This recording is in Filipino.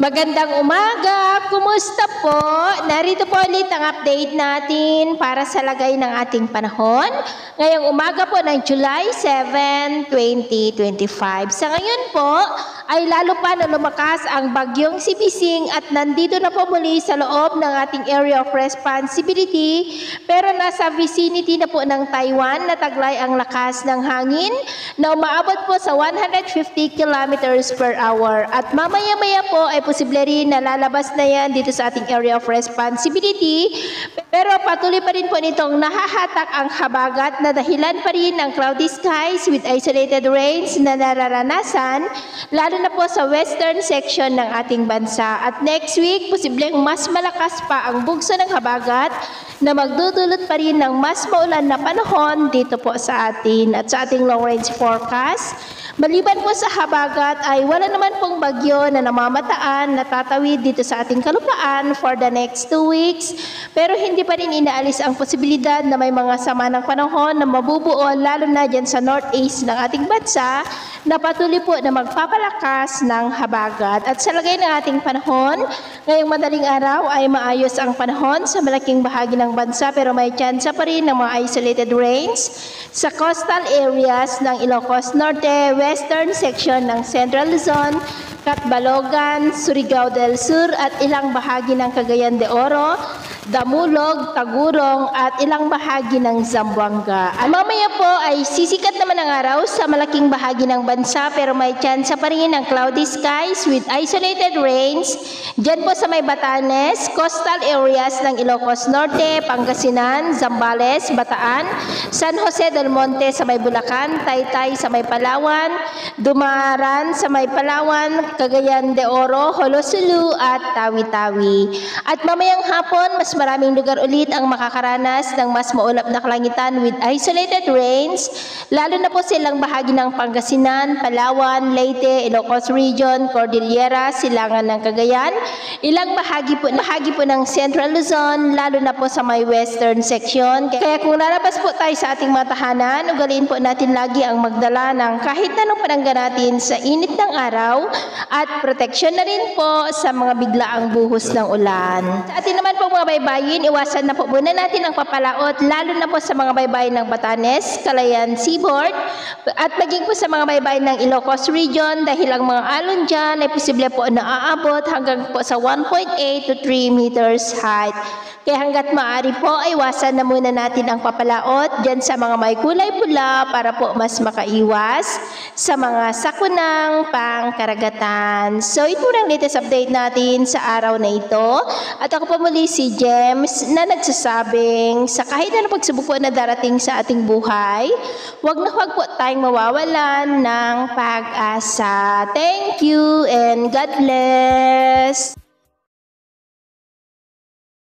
Magandang umaga! Kumusta po? Narito po ulit ang update natin para sa lagay ng ating panahon. Ngayong umaga po ng July 7, 2025. Sa ngayon po ay lalo pa na lumakas ang bagyong si Bising at nandito na po muli sa loob ng ating area of responsibility. Pero nasa vicinity na po ng Taiwan na taglay ang lakas ng hangin na umaabot po sa 150 kilometers per hour. At mamaya-maya po ay posible rin na lalabas na yan dito sa ating area of responsibility. Pero patuloy pa rin po nitong nahahatak ang habagat na dahilan pa rin ng cloudy skies with isolated rains na nararanasan, lalo na po sa western section ng ating bansa. At next week, posibleng mas malakas pa ang bugso ng habagat na magdudulot pa rin ng mas maulan na panahon dito po sa atin at sa ating long range forecast. Maliban po sa habagat ay wala naman pong bagyo na namamataan na tatawid dito sa ating kalupaan for the next 2 weeks. Pero hindi pa rin inaalis ang posibilidad na may mga sama ng panahon na mabubuo lalo na dyan sa northeast ng ating bansa na patuloy po na magpapalakas ng habagat. At sa lagay ng ating panahon, ngayong madaling araw ay maayos ang panahon sa malaking bahagi ng bansa pero may tsansa pa rin ng mga isolated rains sa coastal areas ng Ilocos Norte, western section ng Central Luzon, Catbalogan, Surigao del Sur at ilang bahagi ng Cagayan de Oro, Damulog, Tagurong at ilang bahagi ng Zamboanga. Mamaya po ay sisikat naman ang araw sa malaking bahagi ng bansa pero may tsansa pa rin ng cloudy skies with isolated rains dyan po sa may Batanes, coastal areas ng Ilocos Norte, Pangasinan, Zambales, Bataan, San Jose del Monte sa may Bulacan, Taytay sa may Palawan, Dumaran sa may Palawan, Cagayan de Oro, Holosulu at Tawi-Tawi. At mamayang hapon, mas maraming lugar ulit ang makakaranas ng mas maulap na kalangitan with isolated rains, lalo na po silang bahagi ng Pangasinan, Palawan, Leyte, Ilocos Region, Cordillera, Silangan ng Cagayan, ilang bahagi po ng Central Luzon, lalo na po sa may western section. Kaya kung lalabas po tayo sa ating mga tahanan, ugaliin po natin lagi ang magdala ng kahit anong panangga natin sa init ng araw at proteksyon na rin po sa mga biglaang buhos ng ulan. Sa atin naman po mga baybayin, iwasan na po muna natin ang papalaot, lalo na po sa mga baybayin ng Batanes, Calayan Seaboard, at maging po sa mga baybayin ng Ilocos Region dahil ang mga alon dyan ay posible po na aabot hanggang po sa 1.8 to 3 meters height. Kaya hanggat maaari po, ay iwasan na muna natin ang papalaot dyan sa mga may kulay pula para po mas makaiwas sa mga sakunang pangkaragatan. So ito ang latest update natin sa araw na ito. At ako po muli si James na nagsasabing sa kahit na pagsubok po na darating sa ating buhay, wag na wag po tayong mawawalan ng pag-asa. Thank you and God bless!